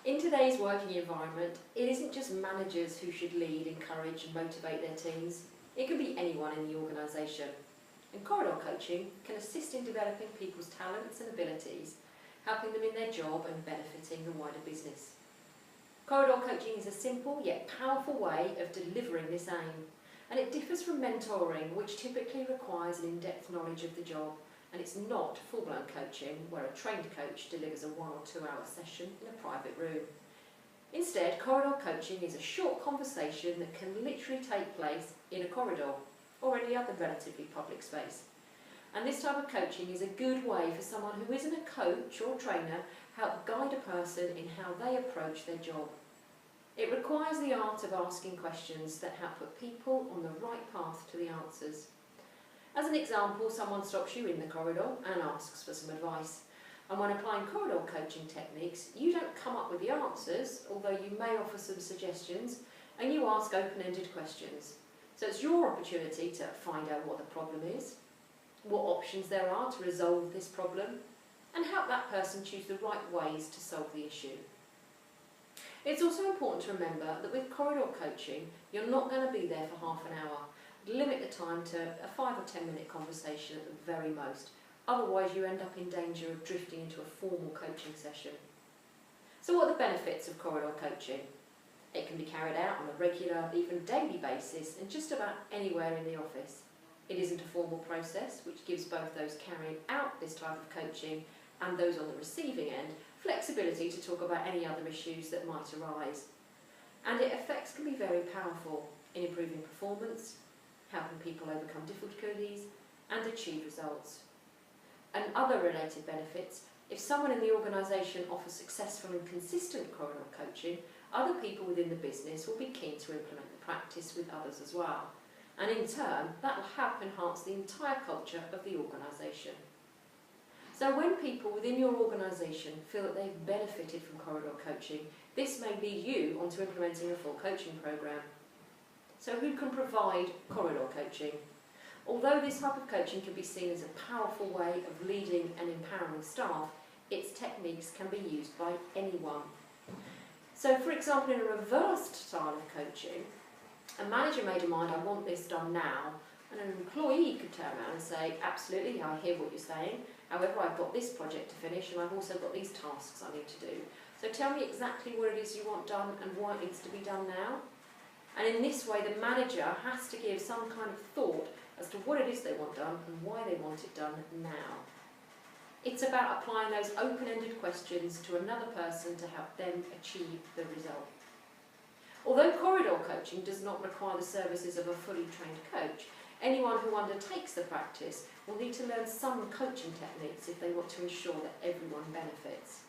In today's working environment, it isn't just managers who should lead, encourage and motivate their teams. It can be anyone in the organisation. And corridor coaching can assist in developing people's talents and abilities, helping them in their job and benefiting the wider business. Corridor coaching is a simple yet powerful way of delivering this aim, and it differs from mentoring, which typically requires an in-depth knowledge of the job, and it's not full-blown coaching where a trained coach delivers a 1 or 2 hour session in a private room. Instead, corridor coaching is a short conversation that can literally take place in a corridor or any other relatively public space. And this type of coaching is a good way for someone who isn't a coach or trainer help guide a person in how they approach their job. It requires the art of asking questions that help put people on the right path to the answers. As an example, someone stops you in the corridor and asks for some advice. And when applying corridor coaching techniques, you don't come up with the answers, although you may offer some suggestions, and you ask open-ended questions. So it's your opportunity to find out what the problem is, what options there are to resolve this problem, and help that person choose the right ways to solve the issue. It's also important to remember that with corridor coaching, you're not going to be there for half an hour. Limit the time to a 5 or 10 minute conversation at the very most. Otherwise you end up in danger of drifting into a formal coaching session. So what are the benefits of corridor coaching? It can be carried out on a regular, even daily basis and just about anywhere in the office. It isn't a formal process, which gives both those carrying out this type of coaching and those on the receiving end flexibility to talk about any other issues that might arise. And its effects can be very powerful in improving performance, helping people overcome difficulties and achieve results. And other related benefits, if someone in the organisation offers successful and consistent corridor coaching, other people within the business will be keen to implement the practice with others as well. And in turn, that will help enhance the entire culture of the organisation. So when people within your organisation feel that they've benefited from corridor coaching, this may lead you onto implementing a full coaching programme. So who can provide corridor coaching? Although this type of coaching can be seen as a powerful way of leading and empowering staff, its techniques can be used by anyone. So for example, in a reversed style of coaching, a manager made a mind, I want this done now, and an employee could turn around and say, absolutely, I hear what you're saying, however I've got this project to finish and I've also got these tasks I need to do. So tell me exactly what it is you want done and why it needs to be done now. And in this way, the manager has to give some kind of thought as to what it is they want done and why they want it done now. It's about applying those open-ended questions to another person to help them achieve the result. Although corridor coaching does not require the services of a fully trained coach, anyone who undertakes the practice will need to learn some coaching techniques if they want to ensure that everyone benefits.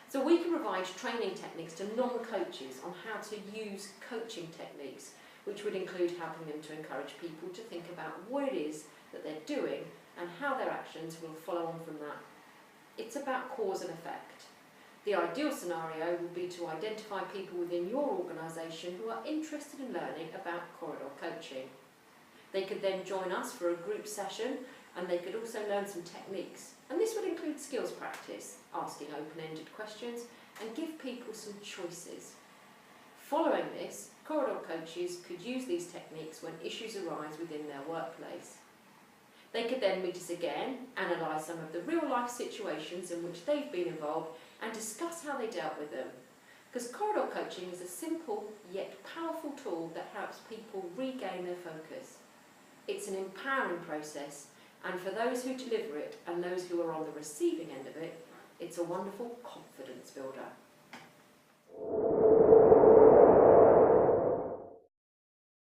So we can provide training techniques to non-coaches on how to use coaching techniques, which would include helping them to encourage people to think about what it is that they're doing and how their actions will follow on from that. It's about cause and effect. The ideal scenario would be to identify people within your organisation who are interested in learning about corridor coaching. They could then join us for a group session, and they could also learn some techniques. And this would include skills practice, asking open-ended questions, and give people some choices. Following this, corridor coaches could use these techniques when issues arise within their workplace. They could then meet us again, analyse some of the real-life situations in which they've been involved, and discuss how they dealt with them. Because corridor coaching is a simple yet powerful tool that helps people regain their focus. It's an empowering process, and for those who deliver it and those who are on the receiving end of it, it's a wonderful confidence builder.